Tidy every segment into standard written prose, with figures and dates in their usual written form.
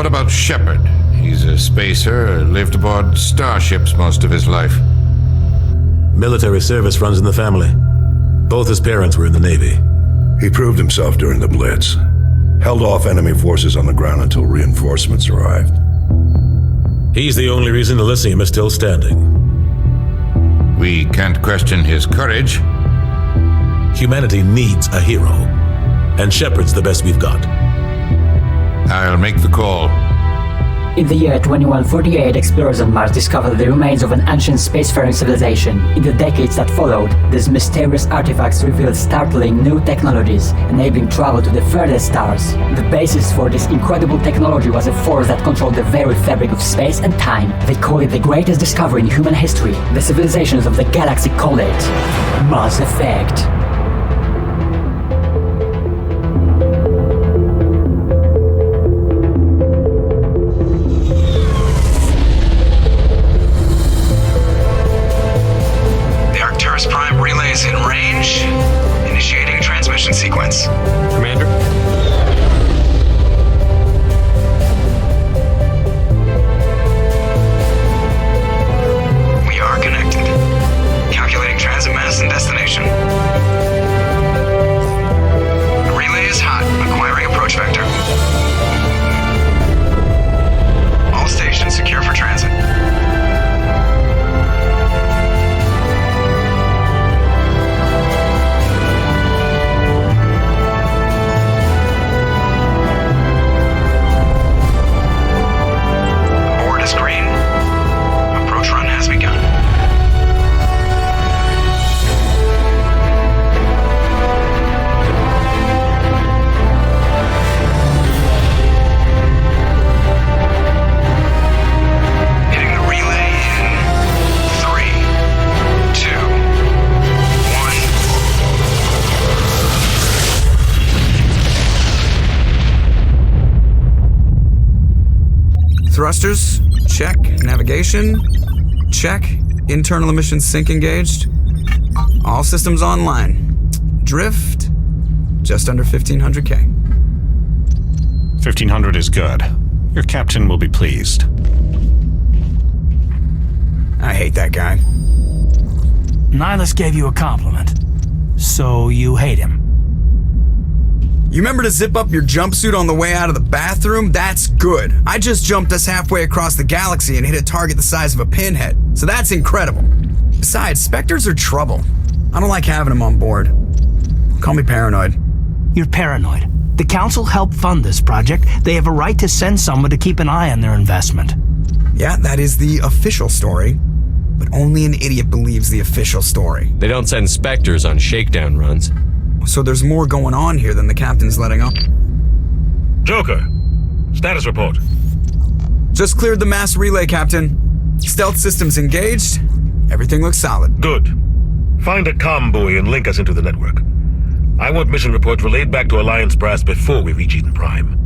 what about Shepard? He's a spacer, lived aboard starships most of his life. Military service runs in the family. Both his parents were in the Navy. He proved himself during the Blitz. Held off enemy forces on the ground until reinforcements arrived. He's the only reason Elysium is still standing. We can't question his courage. Humanity needs a hero, and Shepard's the best we've got. I'll make the call. In the year 2148, explorers on Mars discovered the remains of an ancient spacefaring civilization. In the decades that followed, these mysterious artifacts revealed startling new technologies, enabling travel to the furthest stars. The basis for this incredible technology was a force that controlled the very fabric of space and time. They call it the greatest discovery in human history. The civilizations of the galaxy call it Mass Effect. Relays in range. Initiating transmission sequence. Commander? We are connected. Calculating transit mass and destination. The relay is hot. Acquiring approach vector. All stations secure for transit. Thrusters, check. Navigation, check. Internal emissions sync engaged. All systems online. Drift, just under 1500K. 1500 is good. Your captain will be pleased. I hate that guy. Nihilus gave you a compliment, so you hate him. You remember to zip up your jumpsuit on the way out of the bathroom? That's good. I just jumped us halfway across the galaxy and hit a target the size of a pinhead, so that's incredible. Besides, Spectres are trouble. I don't like having them on board. Call me paranoid. You're paranoid. The Council helped fund this project. They have a right to send someone to keep an eye on their investment. Yeah, that is the official story, but only an idiot believes the official story. They don't send Spectres on shakedown runs. So there's more going on here than the captain's letting on. Joker, status report. Just cleared the mass relay, Captain. Stealth systems engaged. Everything looks solid. Good. Find a comm buoy and link us into the network. I want mission reports relayed back to Alliance brass before we reach Eden Prime.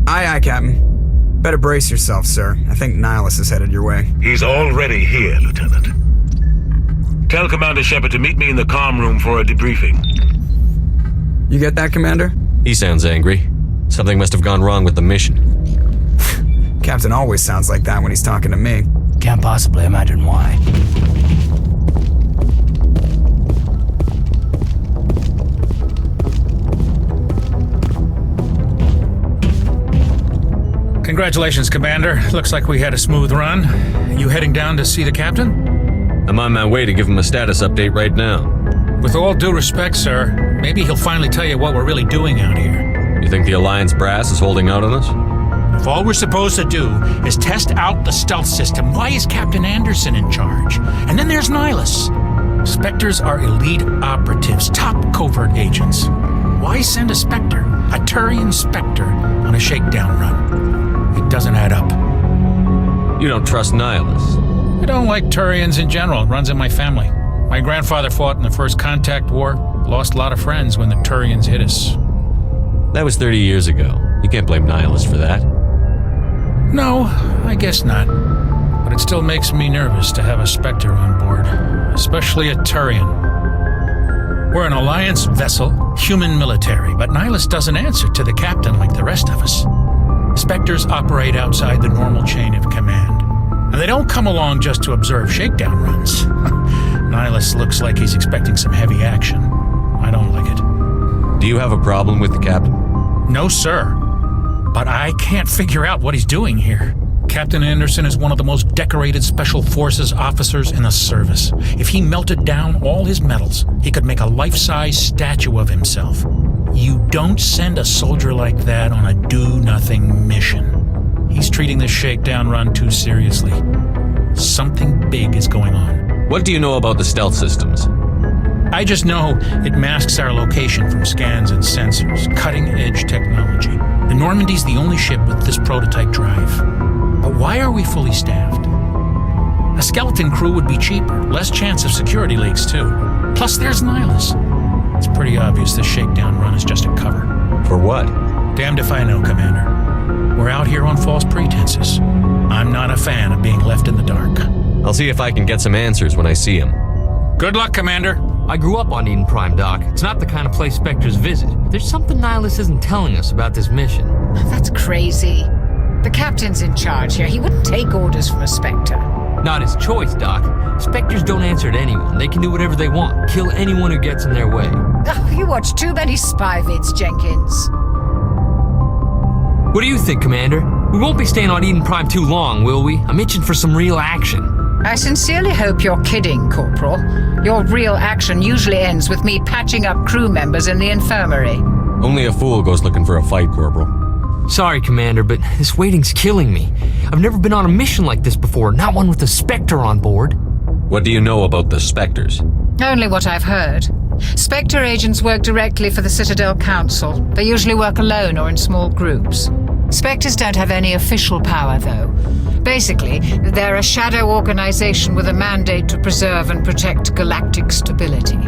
Aye, aye, Captain. Better brace yourself, sir. I think Nihilus is headed your way. He's already here, Lieutenant. Tell Commander Shepard to meet me in the comm room for a debriefing. You get that, Commander? He sounds angry. Something must have gone wrong with the mission. Captain always sounds like that when he's talking to me. Can't possibly imagine why. Congratulations, Commander. Looks like we had a smooth run. You heading down to see the captain? I'm on my way to give him a status update right now. With all due respect, sir, maybe he'll finally tell you what we're really doing out here. You think the Alliance brass is holding out on us? If all we're supposed to do is test out the stealth system, why is Captain Anderson in charge? And then there's Nihilus. Spectres are elite operatives, top covert agents. Why send a Spectre, a Turian Spectre, on a shakedown run? It doesn't add up. You don't trust Nihilus? I don't like Turians in general. It runs in my family. My grandfather fought in the First Contact War, lost a lot of friends when the Turians hit us. That was 30 years ago. You can't blame Nihilus for that. No, I guess not. But it still makes me nervous to have a Spectre on board, especially a Turian. We're an Alliance vessel, human military, but Nihilus doesn't answer to the captain like the rest of us. Spectres operate outside the normal chain of command. And they don't come along just to observe shakedown runs. Nihilus looks like he's expecting some heavy action. I don't like it. Do you have a problem with the captain? No, sir. But I can't figure out what he's doing here. Captain Anderson is one of the most decorated Special Forces officers in the service. If he melted down all his medals, he could make a life-size statue of himself. You don't send a soldier like that on a do-nothing mission. He's treating this shakedown run too seriously. Something big is going on. What do you know about the stealth systems? I just know it masks our location from scans and sensors. Cutting-edge technology. The Normandy's the only ship with this prototype drive. But why are we fully staffed? A skeleton crew would be cheaper, less chance of security leaks too. Plus there's Nihilus. It's pretty obvious this shakedown run is just a cover. For what? Damned if I know, Commander. We're out here on false pretenses. I'm not a fan of being left in the dark. I'll see if I can get some answers when I see him. Good luck, Commander. I grew up on Eden Prime, Doc. It's not the kind of place Spectres visit. There's something Nihilus isn't telling us about this mission. That's crazy. The captain's in charge here. He wouldn't take orders from a Spectre. Not his choice, Doc. Spectres don't answer to anyone. They can do whatever they want. Kill anyone who gets in their way. Oh, you watch too many spy vids, Jenkins. What do you think, Commander? We won't be staying on Eden Prime too long, will we? I'm itching for some real action. I sincerely hope you're kidding, Corporal. Your real action usually ends with me patching up crew members in the infirmary. Only a fool goes looking for a fight, Corporal. Sorry, Commander, but this waiting's killing me. I've never been on a mission like this before, not one with a Spectre on board. What do you know about the Spectres? Only what I've heard. Spectre agents work directly for the Citadel Council. They usually work alone or in small groups. Spectres don't have any official power, though. Basically, they're a shadow organization with a mandate to preserve and protect galactic stability.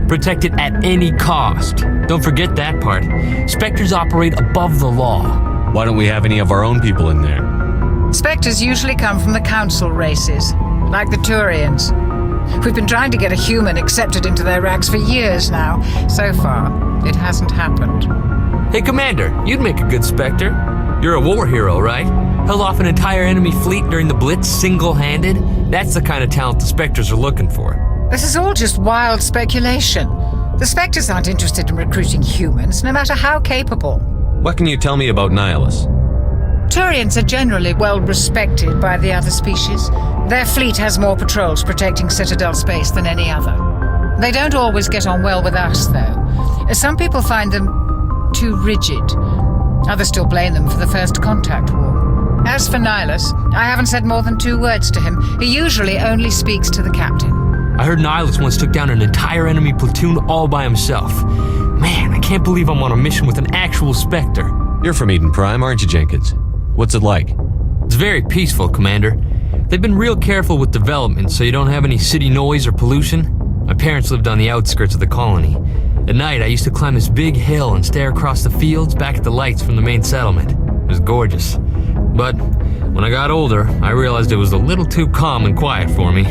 Protect it at any cost. Don't forget that part. Spectres operate above the law. Why don't we have any of our own people in there? Spectres usually come from the Council races, like the Turians. We've been trying to get a human accepted into their ranks for years now. So far, it hasn't happened. Hey, Commander, you'd make a good Spectre. You're a war hero, right? Held off an entire enemy fleet during the Blitz single-handed? That's the kind of talent the Spectres are looking for. This is all just wild speculation. The Spectres aren't interested in recruiting humans, no matter how capable. What can you tell me about Nihilus? Turians are generally well respected by the other species. Their fleet has more patrols protecting Citadel space than any other. They don't always get on well with us, though. Some people find them too rigid. Others still blame them for the First Contact War. As for Nihilus, I haven't said more than 2 words to him. He usually only speaks to the captain. I heard Nihilus once took down an entire enemy platoon all by himself. Man, I can't believe I'm on a mission with an actual Spectre. You're from Eden Prime, aren't you, Jenkins? What's it like? It's very peaceful, Commander. They've been real careful with development, so you don't have any city noise or pollution. My parents lived on the outskirts of the colony. At night, I used to climb this big hill and stare across the fields back at the lights from the main settlement. It was gorgeous. But when I got older, I realized it was a little too calm and quiet for me.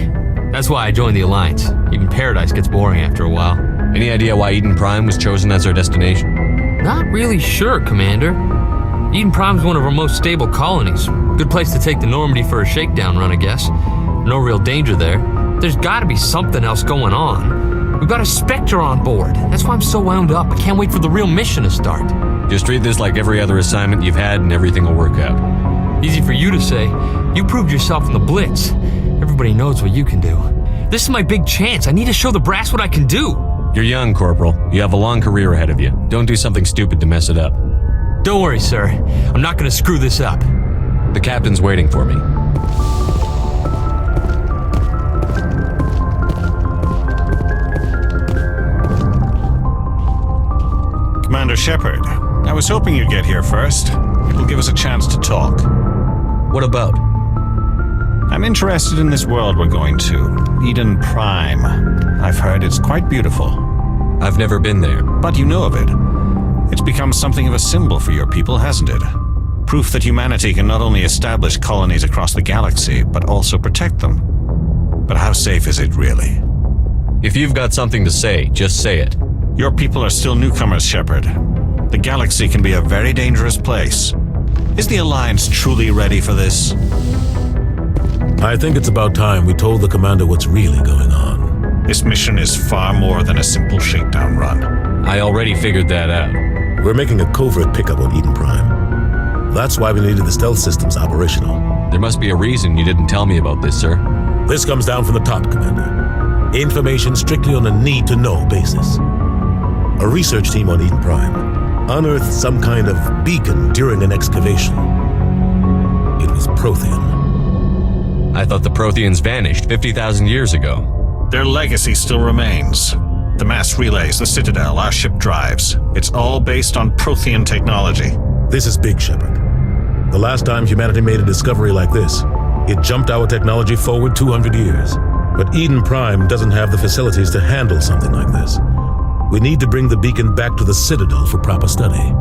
That's why I joined the Alliance. Even Paradise gets boring after a while. Any idea why Eden Prime was chosen as our destination? Not really sure, Commander. Eden Prime's one of our most stable colonies. Good place to take the Normandy for a shakedown run, I guess. No real danger there. There's gotta be something else going on. We've got a Spectre on board. That's why I'm so wound up. I can't wait for the real mission to start. Just treat this like every other assignment you've had and everything will work out. Easy for you to say. You proved yourself in the Blitz. Everybody knows what you can do. This is my big chance. I need to show the brass what I can do. You're young, Corporal. You have a long career ahead of you. Don't do something stupid to mess it up. Don't worry, sir. I'm not gonna screw this up. The captain's waiting for me. Commander Shepard, I was hoping you'd get here first. It will give us a chance to talk. What about? I'm interested in this world we're going to, Eden Prime. I've heard it's quite beautiful. I've never been there. But you know of it. It's become something of a symbol for your people, hasn't it? Proof that humanity can not only establish colonies across the galaxy, but also protect them. But how safe is it really? If you've got something to say, just say it. Your people are still newcomers, Shepard. The galaxy can be a very dangerous place. Is the Alliance truly ready for this? I think it's about time we told the commander what's really going on. This mission is far more than a simple shakedown run. I already figured that out. We're making a covert pickup on Eden Prime. That's why we needed the stealth systems operational. There must be a reason you didn't tell me about this, sir. This comes down from the top, Commander. Information strictly on a need-to-know basis. A research team on Eden Prime unearthed some kind of beacon during an excavation. It was Prothean. I thought the Protheans vanished 50,000 years ago. Their legacy still remains. The mass relays, the Citadel, our ship drives. It's all based on Prothean technology. This is big, Shepard. The last time humanity made a discovery like this, it jumped our technology forward 200 years. But Eden Prime doesn't have the facilities to handle something like this. We need to bring the beacon back to the Citadel for proper study.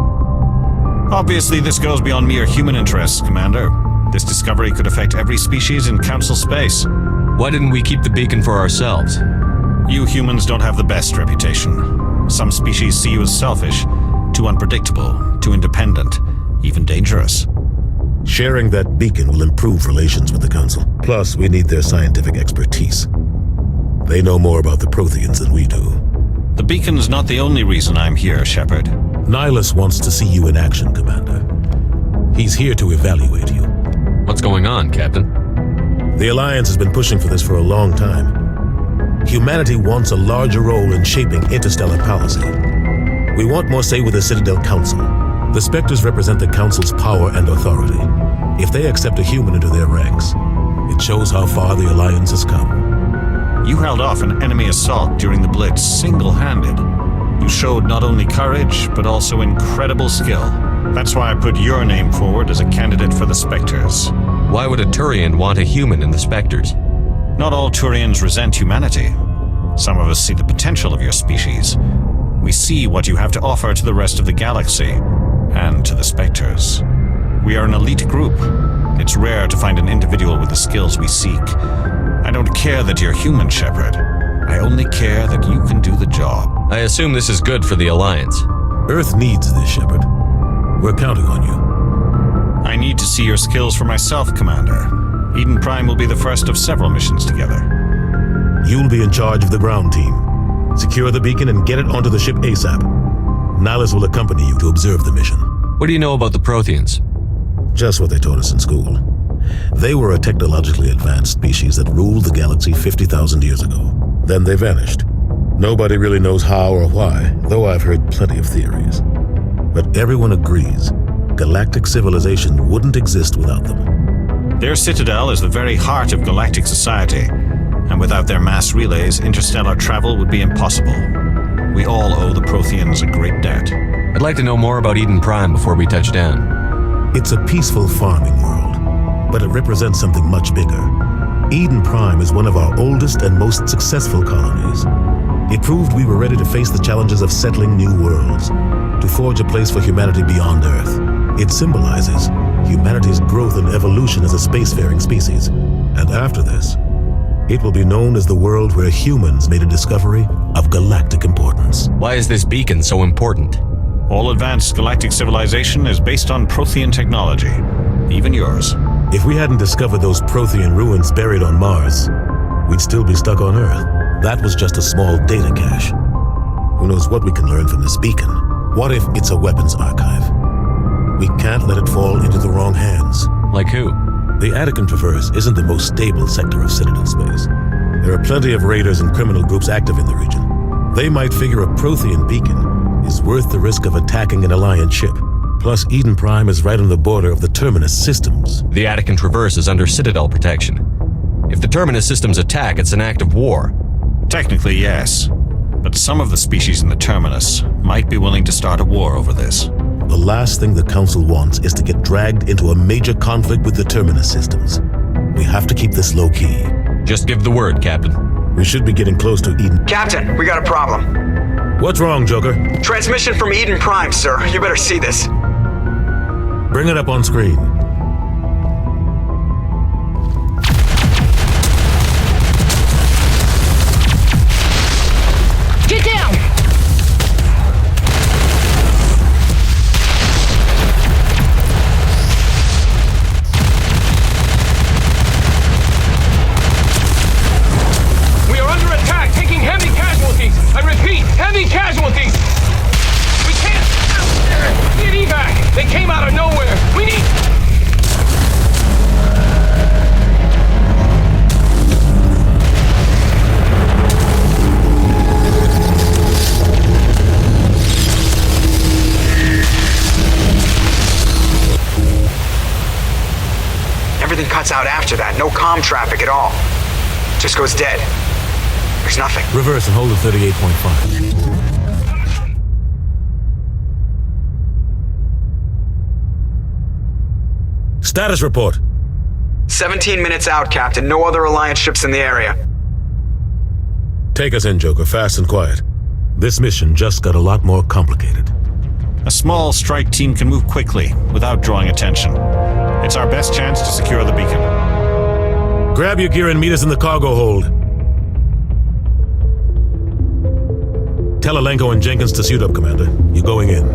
Obviously, this goes beyond mere human interests, Commander. This discovery could affect every species in Council space. Why didn't we keep the beacon for ourselves? You humans don't have the best reputation. Some species see you as selfish, too unpredictable, too independent, even dangerous. Sharing that beacon will improve relations with the Council. Plus, we need their scientific expertise. They know more about the Protheans than we do. The beacon's not the only reason I'm here, Shepard. Nihilus wants to see you in action, Commander. He's here to evaluate you. What's going on, Captain? The Alliance has been pushing for this for a long time. Humanity wants a larger role in shaping interstellar policy. We want more say with the Citadel Council. The Spectres represent the Council's power and authority. If they accept a human into their ranks, it shows how far the Alliance has come. You held off an enemy assault during the Blitz single-handed. You showed not only courage, but also incredible skill. That's why I put your name forward as a candidate for the Spectres. Why would a Turian want a human in the Spectres? Not all Turians resent humanity. Some of us see the potential of your species. We see what you have to offer to the rest of the galaxy, and to the Spectres. We are an elite group. It's rare to find an individual with the skills we seek. I don't care that you're human, Shepard. I only care that you can do the job. I assume this is good for the Alliance. Earth needs this, Shepard. We're counting on you. I need to see your skills for myself, Commander. Eden Prime will be the first of several missions together. You'll be in charge of the ground team. Secure the beacon and get it onto the ship ASAP. Nihilus will accompany you to observe the mission. What do you know about the Protheans? Just what they taught us in school. They were a technologically advanced species that ruled the galaxy 50,000 years ago. Then they vanished. Nobody really knows how or why, though I've heard plenty of theories. But everyone agrees, galactic civilization wouldn't exist without them. Their citadel is the very heart of galactic society, and without their mass relays, interstellar travel would be impossible. We all owe the Protheans a great debt. I'd like to know more about Eden Prime before we touch down. It's a peaceful farming world, but it represents something much bigger. Eden Prime is one of our oldest and most successful colonies. It proved we were ready to face the challenges of settling new worlds, to forge a place for humanity beyond Earth. It symbolizes humanity's growth and evolution as a spacefaring species. And after this, it will be known as the world where humans made a discovery of galactic importance. Why is this beacon so important? All advanced galactic civilization is based on Prothean technology, even yours. If we hadn't discovered those Prothean ruins buried on Mars, we'd still be stuck on Earth. That was just a small data cache. Who knows what we can learn from this beacon? What if it's a weapons archive? We can't let it fall into the wrong hands. Like who? The Attican Traverse isn't the most stable sector of Citadel space. There are plenty of raiders and criminal groups active in the region. They might figure a Prothean beacon is worth the risk of attacking an Alliance ship. Plus, Eden Prime is right on the border of the Terminus systems. The Attican Traverse is under Citadel protection. If the Terminus systems attack, it's an act of war. Technically, yes. But some of the species in the Terminus might be willing to start a war over this. The last thing the Council wants is to get dragged into a major conflict with the Terminus systems. We have to keep this low-key. Just give the word, Captain. We should be getting close to Eden. Captain, we got a problem. What's wrong, Joker? Transmission from Eden Prime, sir. You better see this. Bring it up on screen. Get down! cuts out after that. No comm traffic at all. Just goes dead. There's nothing. Reverse and hold at 38.5. Status report. 17 minutes out, Captain. No other Alliance ships in the area. Take us in, Joker, fast and quiet. This mission just got a lot more complicated. A small strike team can move quickly, without drawing attention. It's our best chance to secure the beacon. Grab your gear and meet us in the cargo hold. Tell Alenko and Jenkins to suit up, Commander. You're going in.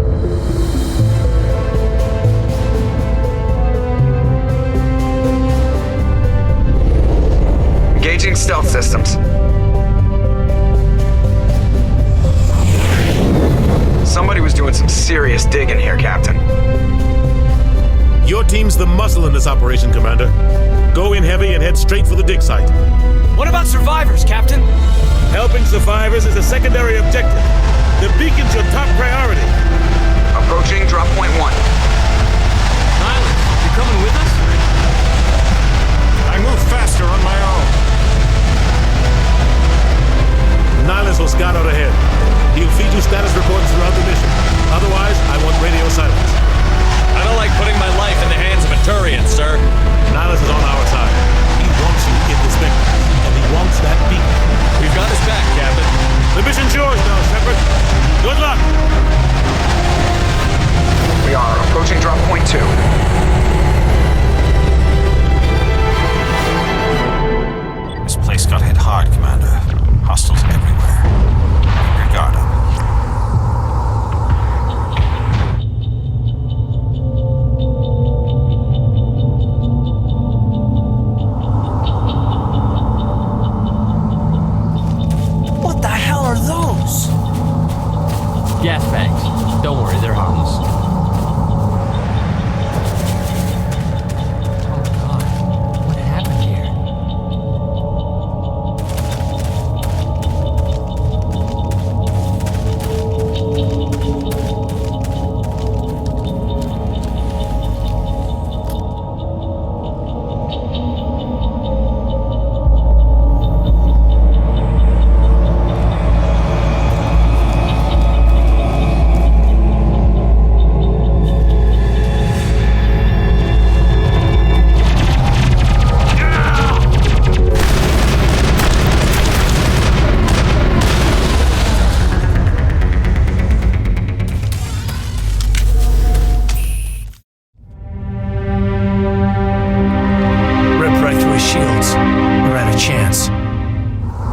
Engaging stealth systems. Somebody was doing some serious digging here, Captain. Your team's the muscle in this operation, Commander. Go in heavy and head straight for the dig site. What about survivors, Captain? Helping survivors is a secondary objective. The beacon's your top priority. Approaching drop point 1. Nyland, you coming with us? I move faster on my own. Nihilus will scout out ahead. He'll feed you status reports throughout the mission. Otherwise, I want radio silence. I don't like putting my life in the hands of a Turian, sir. Nihilus is on our side. He wants you in the spectrum, and he wants that beacon. We've got his back, Captain. The mission's yours now, Shepard. Good luck. We are approaching drop point 2. This place got hit hard, Commander. Hostiles everywhere. Keep your guard up. What the hell are those? Gas bags. Don't worry, they're harmless. Oh God, what happened here?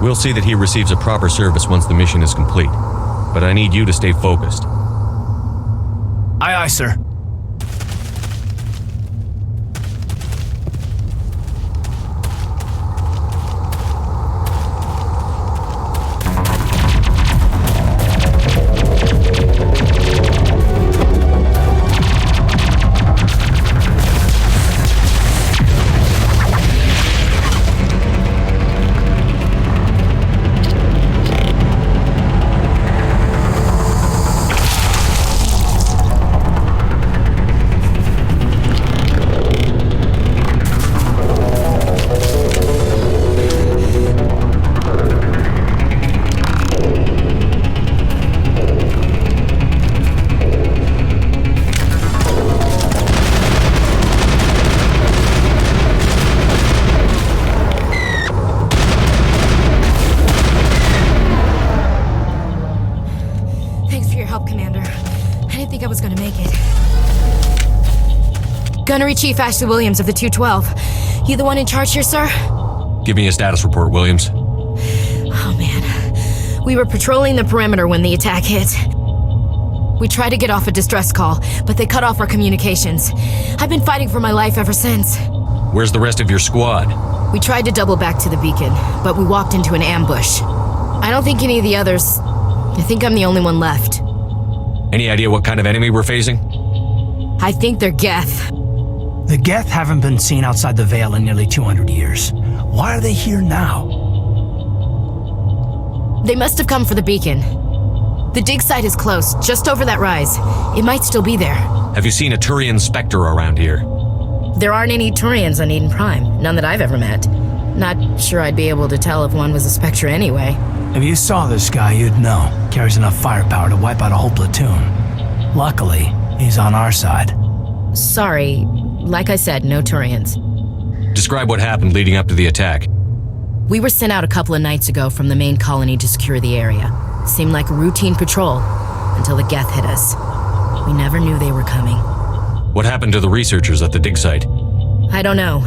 We'll see that he receives a proper service once the mission is complete. But I need you to stay focused. Aye, aye, sir. Gunnery Chief Ashley Williams of the 212. You the one in charge here, sir? Give me a status report, Williams. Oh, man. We were patrolling the perimeter when the attack hit. We tried to get off a distress call, but they cut off our communications. I've been fighting for my life ever since. Where's the rest of your squad? We tried to double back to the beacon, but we walked into an ambush. I don't think any of the others... I think I'm the only one left. Any idea what kind of enemy we're facing? I think they're Geth. The Geth haven't been seen outside the Veil in nearly 200 years. Why are they here now? They must have come for the beacon. The dig site is close, just over that rise. It might still be there. Have you seen a Turian Spectre around here? There aren't any Turians on Eden Prime, none that I've ever met. Not sure I'd be able to tell if one was a Spectre anyway. If you saw this guy, you'd know. Carries enough firepower to wipe out a whole platoon. Luckily, he's on our side. Sorry, like I said, no Turians. Describe what happened leading up to the attack. We were sent out a couple of nights ago from the main colony to secure the area. Seemed like a routine patrol, until the Geth hit us. We never knew they were coming. What happened to the researchers at the dig site? I don't know.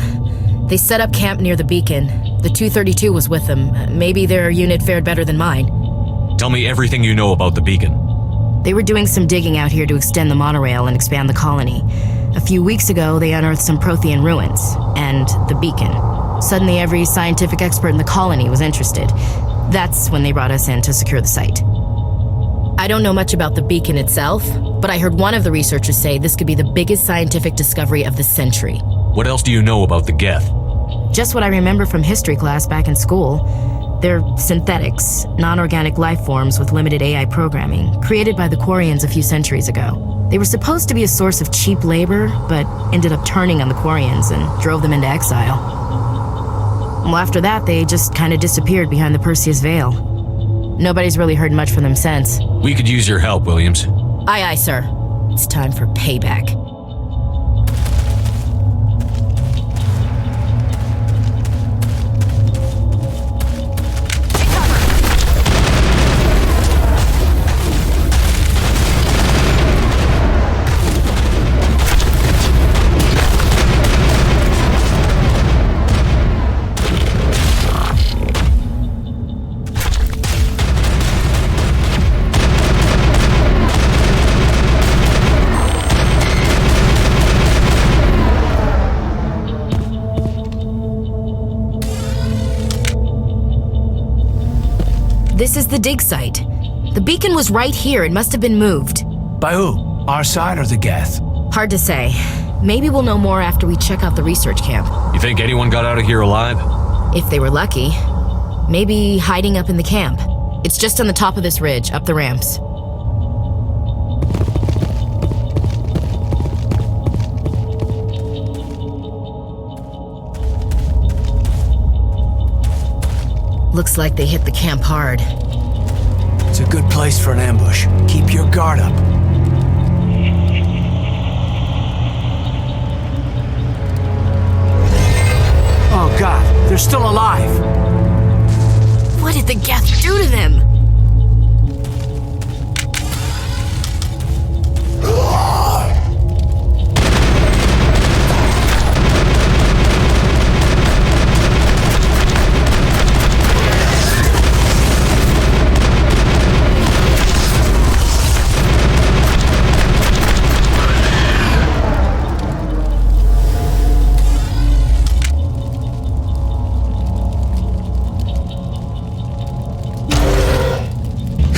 They set up camp near the beacon. The 232 was with them. Maybe their unit fared better than mine. Tell me everything you know about the beacon. They were doing some digging out here to extend the monorail and expand the colony. A few weeks ago, they unearthed some Prothean ruins, and the beacon. Suddenly, every scientific expert in the colony was interested. That's when they brought us in to secure the site. I don't know much about the beacon itself, but I heard one of the researchers say this could be the biggest scientific discovery of the century. What else do you know about the Geth? Just what I remember from history class back in school. They're synthetics, non-organic life forms with limited AI programming, created by the Quarians a few centuries ago. They were supposed to be a source of cheap labor, but ended up turning on the Quarians and drove them into exile. Well, after that, they just kind of disappeared behind the Perseus Veil. Nobody's really heard much from them since. We could use your help, Williams. Aye, aye, sir. It's time for payback. This is the dig site. The beacon was right here. It must have been moved. By who? Our side or the Geth? Hard to say. Maybe we'll know more after we check out the research camp. You think anyone got out of here alive? If they were lucky. Maybe hiding up in the camp. It's just on the top of this ridge, up the ramps. Looks like they hit the camp hard. It's a good place for an ambush. Keep your guard up. Oh God, they're still alive! What did the Geth do to them?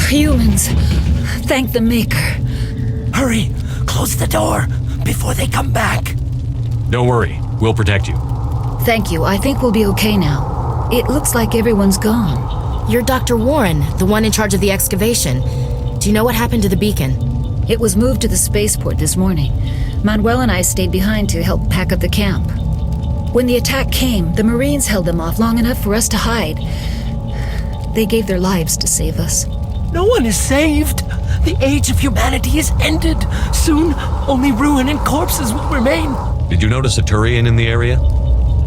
Humans, thank the Maker. Hurry! Close the door before they come back. Don't worry, we'll protect you. Thank you. I think we'll be okay now. It looks like everyone's gone. You're Dr. Warren, the one in charge of the excavation. Do you know what happened to the beacon? It was moved to the spaceport this morning. Manuel and I stayed behind to help pack up the camp. When the attack came, the Marines held them off long enough for us to hide. They gave their lives to save us. No one is saved. The age of humanity is ended. Soon, only ruin and corpses will remain. Did you notice a Turian in the area?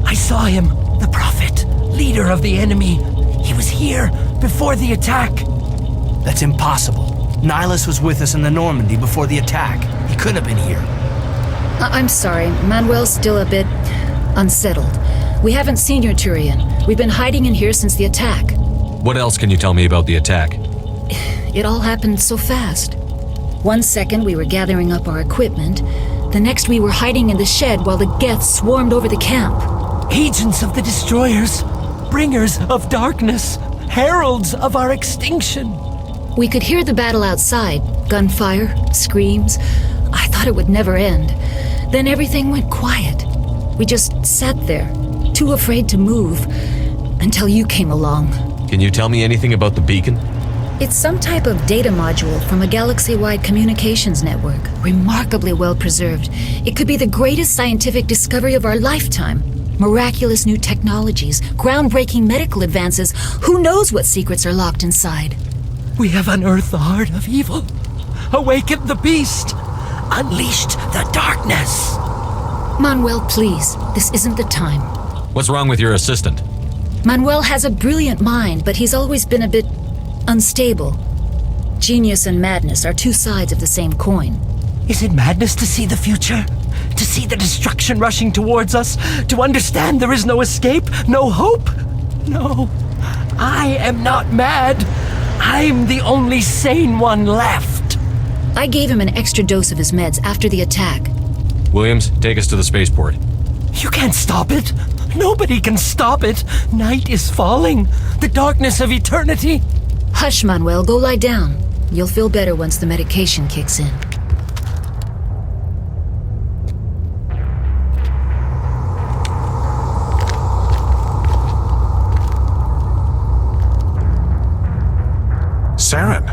I saw him, the Prophet, leader of the enemy. He was here before the attack. That's impossible. Nihilus was with us in the Normandy before the attack. He couldn't have been here. I'm sorry. Manuel's still a bit unsettled. We haven't seen your Turian. We've been hiding in here since the attack. What else can you tell me about the attack? It all happened so fast. 1 second we were gathering up our equipment. The next we were hiding in the shed while the Geth swarmed over the camp. Agents of the destroyers, bringers of darkness, heralds of our extinction. We could hear the battle outside. Gunfire, screams. I thought it would never end. Then everything went quiet. We just sat there, too afraid to move, until you came along. Can you tell me anything about the beacon? It's some type of data module from a galaxy-wide communications network, remarkably well preserved. It could be the greatest scientific discovery of our lifetime. Miraculous new technologies, groundbreaking medical advances. Who knows what secrets are locked inside? We have unearthed the heart of evil, awakened the beast, unleashed the darkness. Manuel, please, this isn't the time. What's wrong with your assistant? Manuel has a brilliant mind, but he's always been a bit unstable. Genius and madness are two sides of the same coin. Is it madness to see the future? To see the destruction rushing towards us? To understand there is no escape? No hope? No, I am not mad. I'm the only sane one left. I gave him an extra dose of his meds after the attack. Williams, take us to the spaceport. You can't stop it. Nobody can stop it. Night is falling. The darkness of eternity. Hush, Manuel. Go lie down. You'll feel better once the medication kicks in. Saren.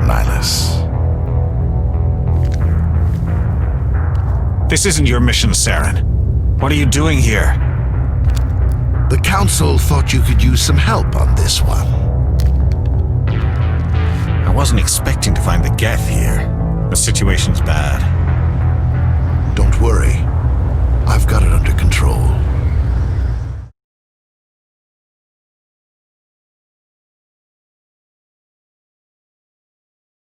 Nihilus. This isn't your mission, Saren. What are you doing here? The Council thought you could use some help on this one. I wasn't expecting to find the Geth here. The situation's bad. Don't worry. I've got it under control.